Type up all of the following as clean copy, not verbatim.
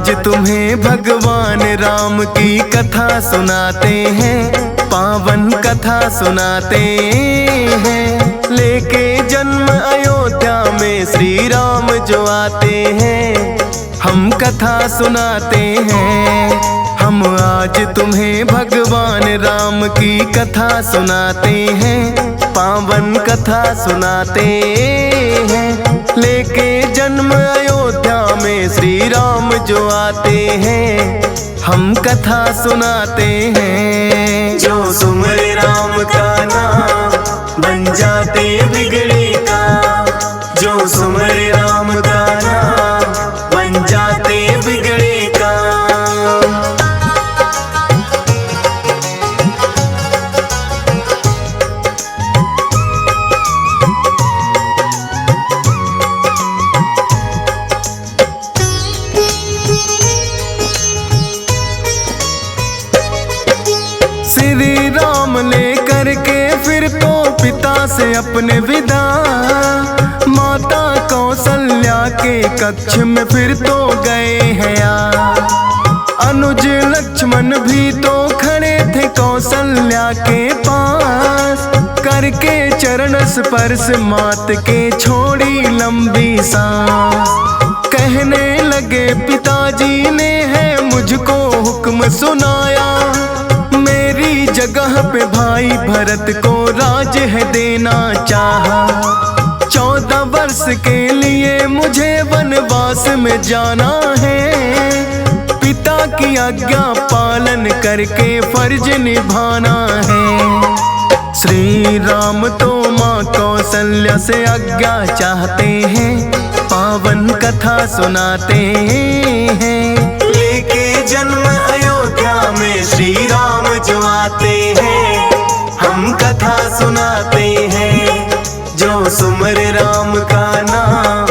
आज तुम्हें भगवान राम की कथा सुनाते हैं, पावन कथा सुनाते हैं। लेके जन्म अयोध्या में श्री राम जो आते हैं, हम कथा सुनाते हैं। हम आज तुम्हें भगवान राम की कथा सुनाते हैं, पावन कथा सुनाते हैं। लेके जन्म अयोध्या में श्री राम जो आते हैं, हम कथा सुनाते हैं। जो सुमरे राम का नाम बन जाते बिगड़े काम, जो सुमरे राम का नाम बन जाते बिगड़े काम। श्री राम लेकर के फिर तो पिता से अपने विदा, माता कौशल्या के कक्ष में फिर तो गए हैं यार। अनुज लक्ष्मण भी तो खड़े थे कौशल्या के पास, करके चरण स्पर्श मात के छोड़ी लंबी सांस। कहने लगे पिताजी ने है मुझको हुक्म सुनाया, मेरी जगह पे भाई भरत को राज है देना चाहा। 14 वर्ष के लिए मुझे वनवास में जाना है, पिता की आज्ञा पालन करके फर्ज निभाना है। श्री राम तो माँ कौशल्या से आज्ञा चाहते हैं, पावन कथा सुनाते हैं। लेके जन्म अयोध्या में श्री राम जो आते हैं, हम कथा सुनाते हैं। जो सुमरे राम का नाम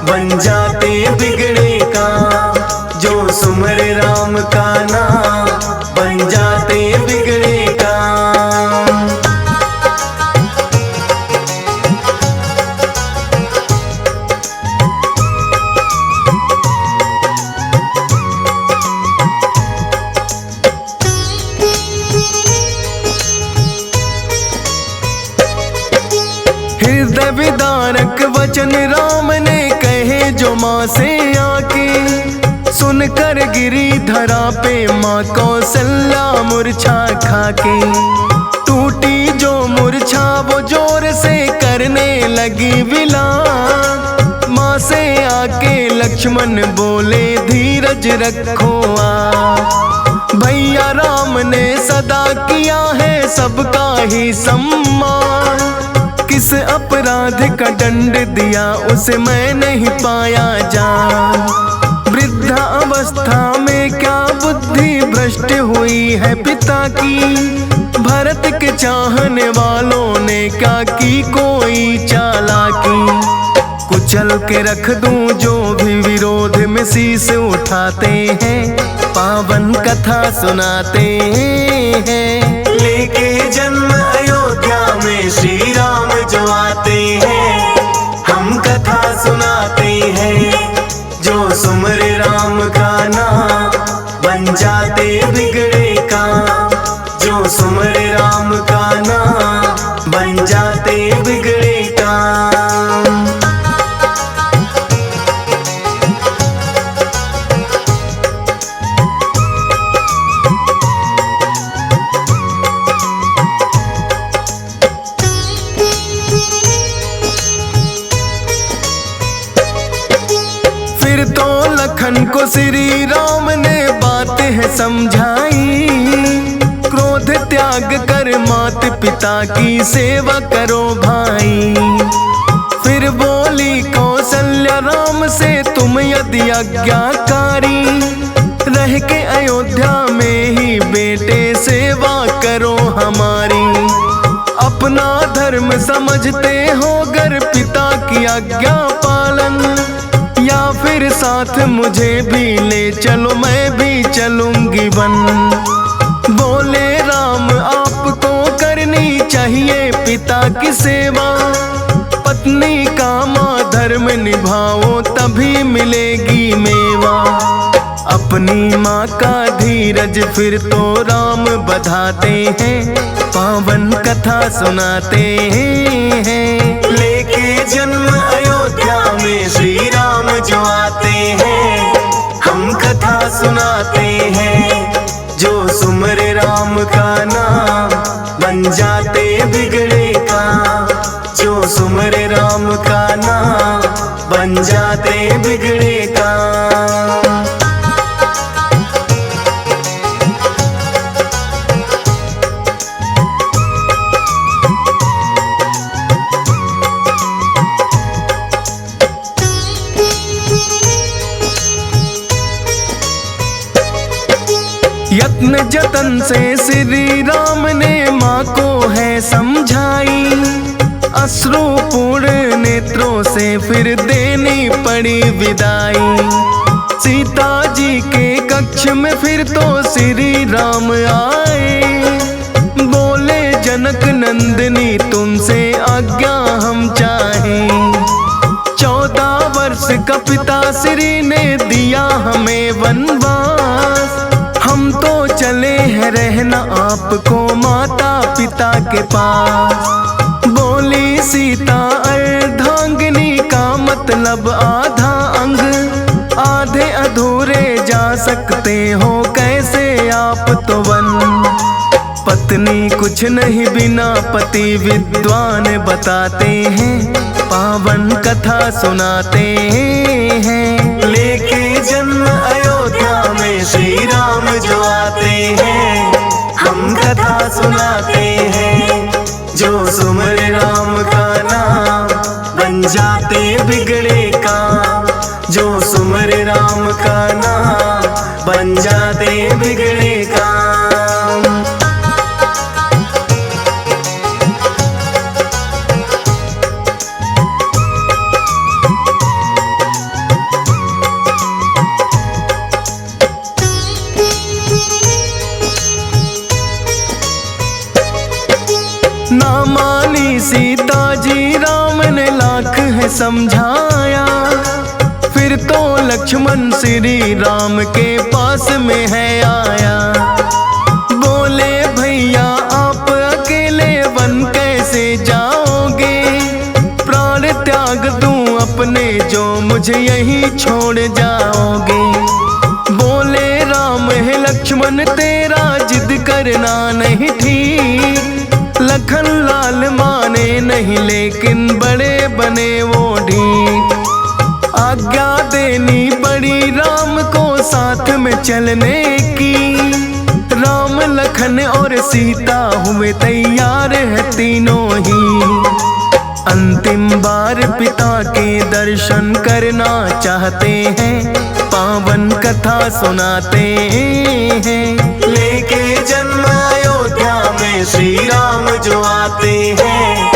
बन जाते बिगड़े काम, जो सुमरे राम का नाम बन जाते बिगड़े काम। हृदय विदारक वचन राम ने कहे जो माँ से आके, सुनकर गिरी धरा पे माँ कौशल्या मूर्छा खाके। टूटी जो मूर्छा वो जोर से करने लगी विलाप, माँ से आके लक्ष्मण बोले धीरज रखो आप। भैया राम ने सदा किया है सबका ही सम्मान, किस अपराध का दंड दिया उसे मैं नहीं पाया जान। वृद्धा अवस्था में क्या बुद्धि भ्रष्ट हुई है पिता की, भरत के चाहने वालों ने क्या की कोई चालाकी। कुचल के रख दूं जो भी विरोध में शीश उठाते हैं, पावन कथा सुनाते हैं। लेके जन्म अयोध्या में श्री राम जो आते हैं, हम कथा सुनाते हैं। जो सुमरे राम का नाम बन जाते बिगड़े काम, जो सुमरे राम का नाम बन जाते बिगड़े काम। फिर तो लखन को श्री राम ने बात है समझाई, क्रोध त्याग कर मात पिता की सेवा करो भाई। फिर बोली कौशल्या राम से तुम यदि आज्ञाकारी, रह के अयोध्या में ही बेटे सेवा करो हमारी। अपना धर्म समझते हो गर पिता की आज्ञा पालन, या फिर साथ मुझे भी ले चलो मैं भी चलूंगी वन। बोले राम आपको करनी चाहिए पिता की सेवा, पत्नी का माँ धर्म निभाओ तभी मिलेगी मेवा। अपनी माँ का धीरज फिर तो राम बधाते हैं, पावन कथा सुनाते हैं। लेके जन्म अयोध्या में श्री राम जो आते हैं, हम कथा सुनाते हैं। जो सुमरे राम का नाम बन जाते बिगड़े काम, जो सुमरे राम का नाम बन जाते बिगड़े काम। यत्न जतन से श्री राम ने माँ को है समझाई, अश्रुपूर्ण नेत्रों से फिर देनी पड़ी विदाई। सीता जी के कक्ष में फिर तो श्री राम आए, बोले जनक नंदिनी तुमसे आज्ञा हम चाहें। 14 वर्ष का पिता श्री ने दिया हमें वनवास, हम तो चले हैं रहना आपको माता पिता के पास। बोली सीता अर्धांगिनी का मतलब आधा अंग, आधे अधूरे जा सकते हो कैसे आप तो वन। पत्नी कुछ नहीं बिना पति विद्वान बताते हैं, पावन कथा सुनाते हैं। लेके जन्म अयोध्या में श्री राम जो आते हैं, हम कथा सुनाते हैं। जो सुमरे राम का नाम बन जाते बिगड़े काम, जो सुमरे राम का नाम बन जाते बिगड़े काम। ना मानी सीता जी राम ने लाख है समझाया, फिर तो लक्ष्मण श्री राम के पास में है आया। बोले भैया आप अकेले वन कैसे जाओगे, प्राण त्याग दूं अपने जो मुझे यहीं छोड़ जाओगे। बोले राम है लक्ष्मण तेरा जिद करना नहीं ठीक, लखन लाल माने नहीं लेकिन बड़े बने वो ढीठ। आज्ञा देनी पड़ी राम को साथ में चलने की, राम लखन और सीता हुए तैयार है तीनों ही। अंतिम बार पिता के दर्शन करना चाहते हैं, पावन कथा सुनाते हैं। लेके जन्म अयोध्या में श्री राम जो आते हैं,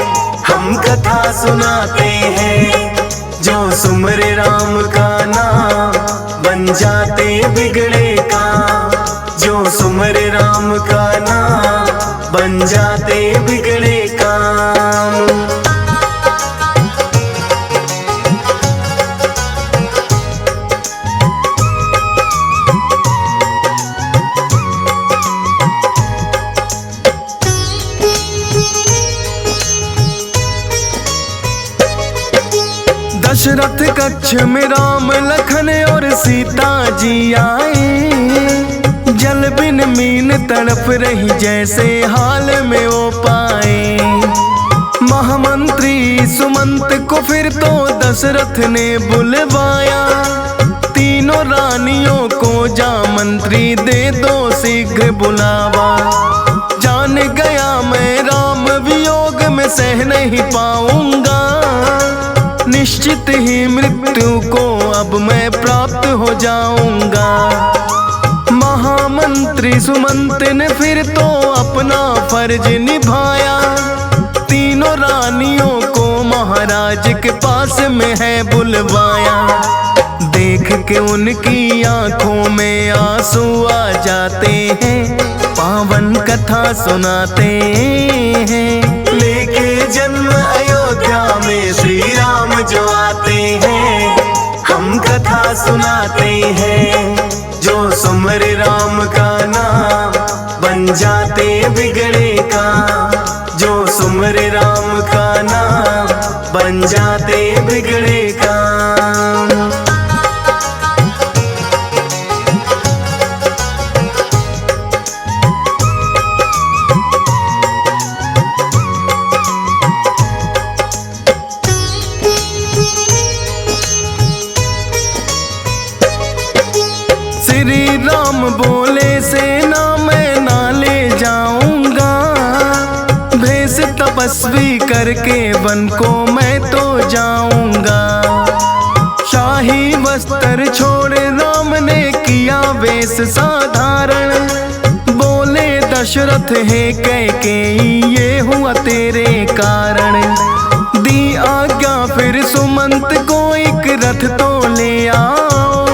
हम कथा सुनाते हैं। जो सुमरे राम का नाम बन जाते बिगड़े काम, जो सुमरे राम का नाम बन जाते बिगड़े काम। दशरथ कक्ष में राम लखन और सीता जी आए, जल बिन मीन तड़प रही जैसे हाल में वो पाए। महामंत्री सुमंत को फिर तो दशरथ ने बुलवाया, तीनों रानियों को जा मंत्री दे दो शीघ्र बुलावा। जान गया मैं राम वियोग में सह नहीं पाऊंगा, निश्चित ही मृत्यु को अब मैं प्राप्त हो जाऊंगा। महामंत्री सुमंत ने फिर तो अपना फर्ज निभाया, तीनों रानियों को महाराज के पास में है बुलवाया। देख के उनकी आंखों में आंसू आ जाते हैं, पावन कथा सुनाते हैं। लेके जन्म अयोध्या में श्री राम जो आते हैं, हम कथा सुनाते हैं। जो सुमर राम का नाम बन जाते बिगड़े काम। जो सुमर राम का नाम बन जाते बिगड़े काम। श्री राम बोले सेना मैं ना ले जाऊंगा, भेष तपस्वी करके वन को मैं तो जाऊंगा। शाही वस्त्र छोड़ राम ने किया वेश साधारण, बोले दशरथ है कैकेयी ये हुआ तेरे कारण। दी आज्ञा फिर सुमंत को एक रथ तो ले आओ,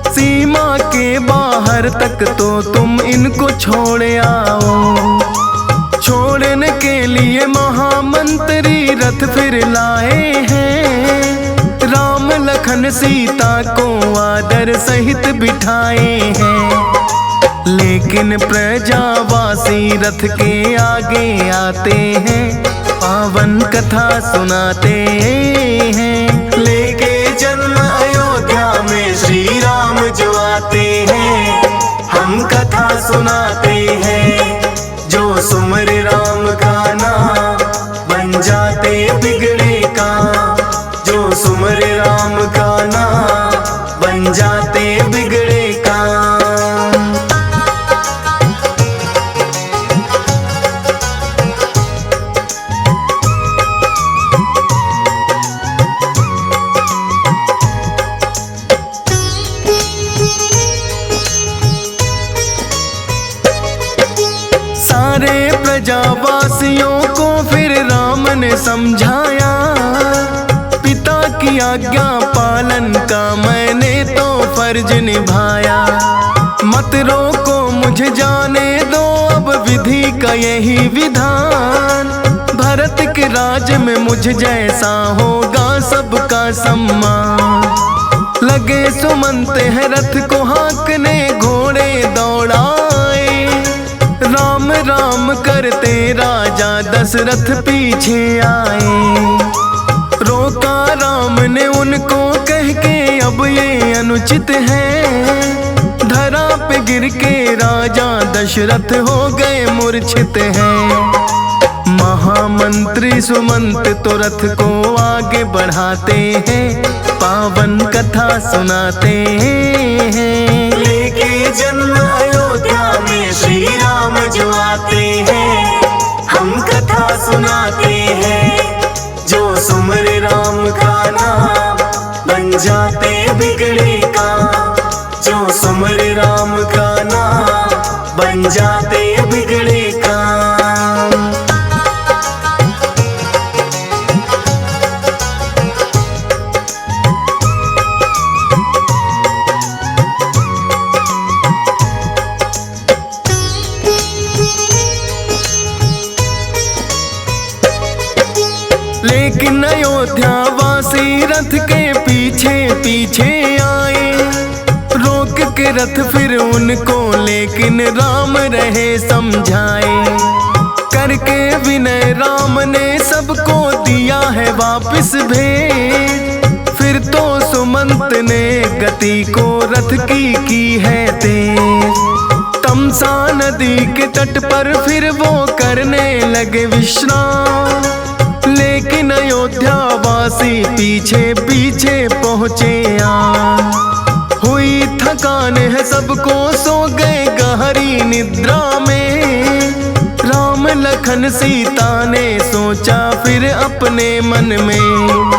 सीमा के बाहर तक तो तुम इनको छोड़ आओ। छोड़ने के लिए महामंत्री रथ फिर लाए हैं, राम लखन सीता को आदर सहित बिठाए हैं। लेकिन प्रजावासी रथ के आगे आते हैं, पावन कथा सुनाते हैं। लेके जन्म अयोध्या में श्री राम जो आते हैं, हम कथा सुनाते हैं। जो सुमर राम का नाम बन जाते बिगड़े काम। जो सुमर राम का नाम बन जाते बिगड़े काम। सारे प्रजावासियों को फिर राम ने समझाया, पिता की आज्ञा पालन का मैंने तो फर्ज निभाया। मत रोको मुझे जाने दो अब विधि का यही विधान। भरत के राज में मुझ जैसा होगा सबका सम्मान। लगे सुमंत है रथ को हाँकने घोड़े दौड़ाए, राम राम करते राजा दशरथ पीछे आए। रोका राम ने उनको कह के अब ये अनुचित है, धरा पे गिर के राजा दशरथ हो गए मूर्छित हैं। महामंत्री सुमंत तो रथ को आगे बढ़ाते हैं, पावन कथा सुनाते हैं। लेके जन्म अयोध्या में श्री राम जो आते हैं, हम कथा सुनाते हैं। जो सुमर राम का नाम बन जाते बिगड़े काम। जो सुमर राम का नाम बन जाते बिगड़े काम। लेकिन अयोध्या वासी रथ के पीछे पीछे आए, रोक के रथ फिर उनको लेकिन राम रहे समझाए। करके विनय राम ने सबको दिया है वापस भेज, फिर तो सुमंत ने गति को रथ की है तेज। तमसा नदी के तट पर फिर वो करने लगे विश्राम, लेकिन अयोध्या वासी पीछे पीछे पहुँचे आ। हुई थकान है सबको सो गए गहरी निद्रा में, राम लखन सीता ने सोचा फिर अपने मन में।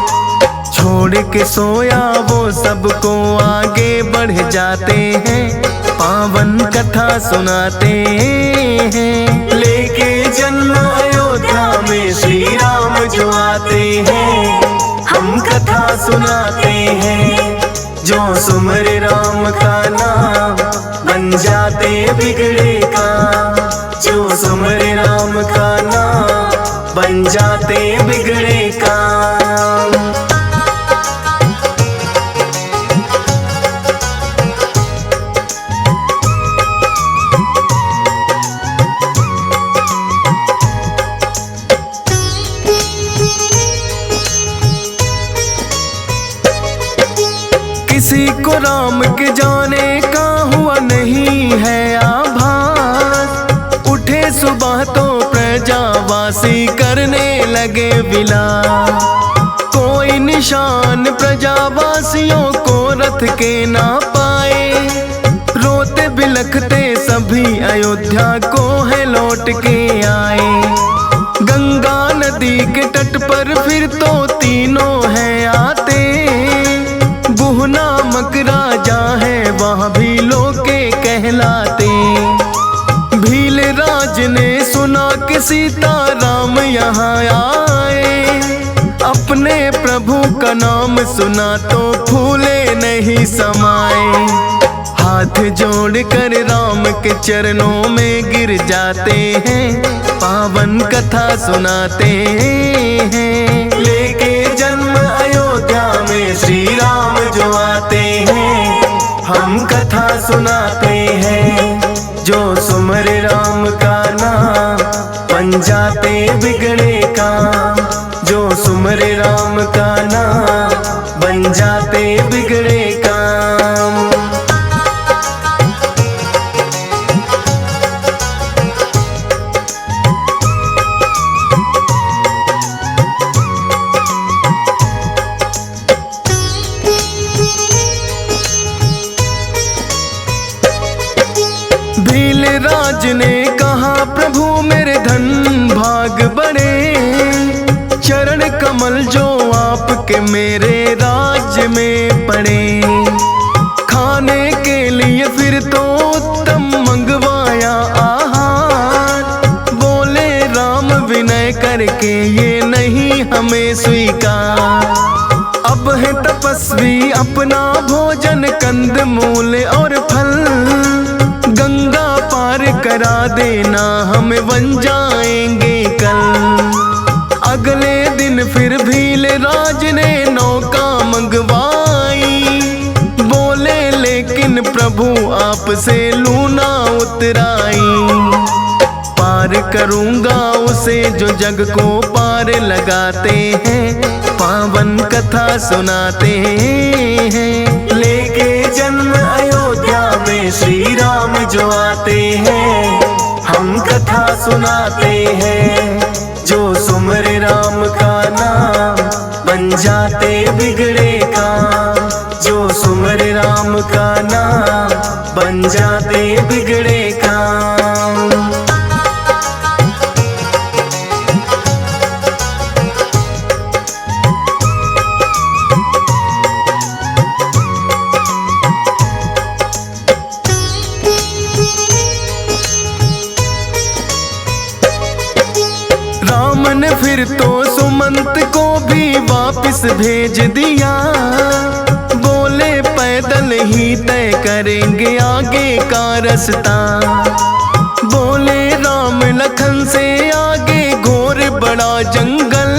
छोड़ के सोया वो सबको आगे बढ़ जाते हैं, पावन कथा सुनाते हैं। लेके जन्म अयोध्या में श्री राम जो आते हैं, हम कथा सुनाते हैं। जो सुमर राम का नाम बन जाते बिगड़े काम। जो सुमर राम का नाम बन जाते बिगड़े काम। सुबह तो प्रजावासी करने लगे विलाप। कोई निशान प्रजावासियों को रथ के ना पाए, रोते बिलखते सभी अयोध्या को है लौट के आए। गंगा नदी के तट पर फिर तो तीनों हैं आते, गुह नामक राजा है वहाँ भी लोके कहलाते। भील राज ने सुना कि सीता राम यहाँ आए, अपने प्रभु का नाम सुना तो फूले नहीं समाए। हाथ जोड़कर राम के चरणों में गिर जाते हैं, पावन कथा सुनाते हैं। लेके जन्म अयोध्या में श्री राम जो आते हैं, हम कथा सुनाते हैं। जो सुमर राम का नाम बन जाते बिगड़े काम, जो सुमर राम का नाम बन जाते बिगड़े काम। भील राज ने कहा प्रभु मेरे धन भाग बड़े, चरण कमल जो आपके मेरे राज्य में पड़े। खाने के लिए फिर तो उत्तम मंगवाया आहार, बोले राम विनय करके ये नहीं हमें स्वीकार। अब है तपस्वी अपना भोजन कंद मूल और फल, गंगा पार करा देना हम बन जाएंगे कल। अगले दिन फिर भील राज ने नौका मंगवाई, बोले लेकिन प्रभु आपसे लूना उतराई। पार करूंगा उसे जो जग को पार लगाते हैं, पावन कथा सुनाते हैं। लेके जन्म अयोध्या में श्री राम जो आते हैं, हम कथा सुनाते हैं। जो सुमर राम का नाम बन जाते बिगड़े काम, जो सुमर राम का नाम बन जाते बिगड़े काम। राम ने फिर तो सुमंत को भी वापस भेज दिया, बोले पैदल ही तय करेंगे आगे का रास्ता। बोले राम लखन से आगे घोर बड़ा जंगल,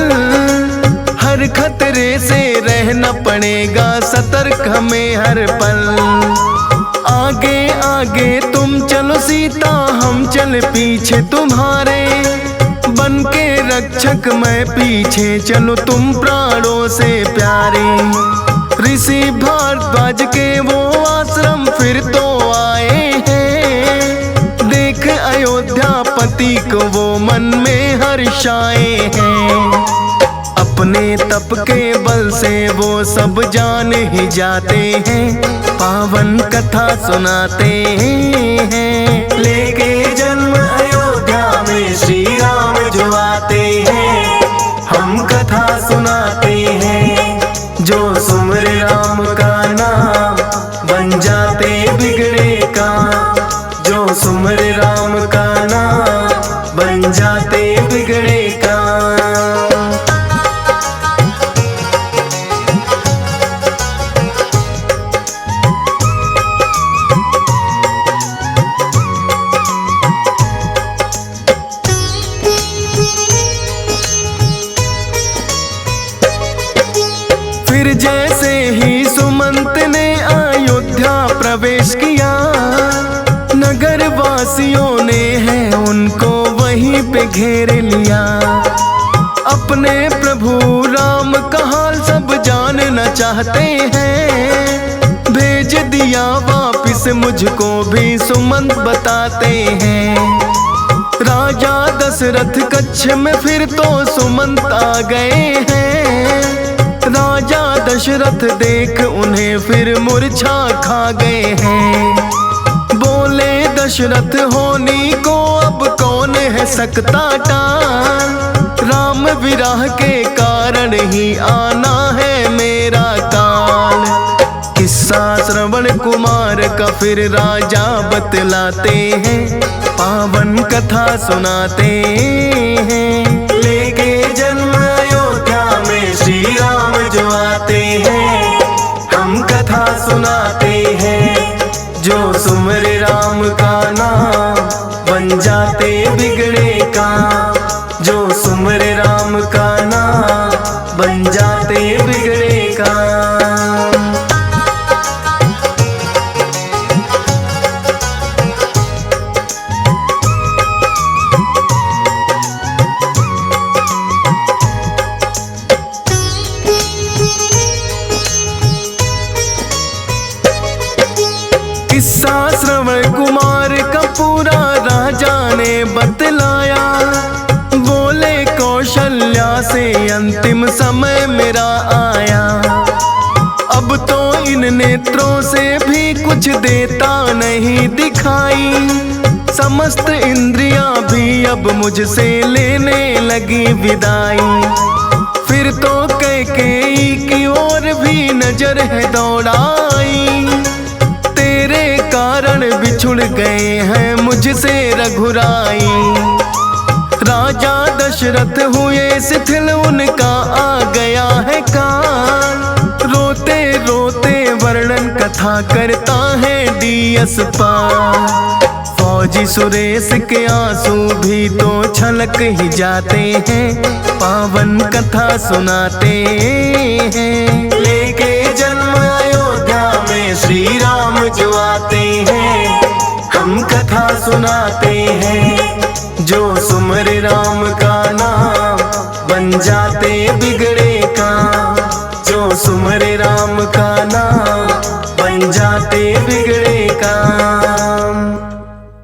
हर खतरे से रहना पड़ेगा सतर्क हमें हर पल। आगे आगे तुम चलो सीता, हम चल पीछे तुम्हारे, बन के रक्षक मैं पीछे चलो तुम प्राणों से प्यारे। ऋषि भारद्वाज के वो आश्रम फिर तो आए हैं, देख अयोध्या पति को वो मन में हर्षाए हैं। अपने तप के बल से वो सब जान ही जाते हैं, पावन कथा सुनाते हैं। लेके जन्म अयोध्या में श्री राम जो आते हैं, हम कथा सुनाते हैं। जो सुमर राम का नाम बन जाते बिगड़े काम, जो सुमर राम का नाम बन जाते बिगड़े काम। फिर जैसे ही सुमंत ने अयोध्या प्रवेश किया, नगर वासियों ने है उनको वहीं पे घेर लिया। अपने प्रभु राम का हाल सब जानना चाहते हैं, भेज दिया वापिस मुझको भी सुमंत बताते हैं। राजा दशरथ कच्छ में फिर तो सुमंत आ गए हैं। राजा दशरथ देख उन्हें फिर मूर्छा खा गए हैं। बोले दशरथ होनी को अब कौन है सकता टाल। राम विरह के कारण ही आना है मेरा काल। किस्सा श्रवण कुमार का फिर राजा बतलाते हैं, पावन कथा सुनाते हैं। लेके जन्म अयोध्या में श्री राम जो आते हैं, हम कथा सुनाते हैं। जो सुमरे राम का नाम बन जाते बिगड़े काम। जो सुमरे राम का नाम बन जाते बिगड़े काम। किस्सा श्रवण कुमार का पूरा राजा ने बतलाया। बोले कौशल्या से अंतिम समय मेरा आया। अब तो इन नेत्रों से भी कुछ देता नहीं दिखाई। समस्त इंद्रियां भी अब मुझसे लेने लगी विदाई। फिर तो कैकेयी की ओर भी नजर है दौड़ाई। तेरे कारण बिछुड़ गए हैं मुझसे रघुराई। राजा दशरथ हुए शिथिल उनका आ गया है काल। रोते रोते वर्णन कथा करता है डीएस पाल। फौजी सुरेश के आंसू भी तो छलक ही जाते हैं, पावन कथा सुनाते हैं। लेके जन्म अयोध्या में श्री राम जो आते हैं, हम कथा सुनाते हैं। जो सुमरे राम का नाम बन जाते बिगड़े काम। जो सुमरे राम का नाम बन जाते बिगड़े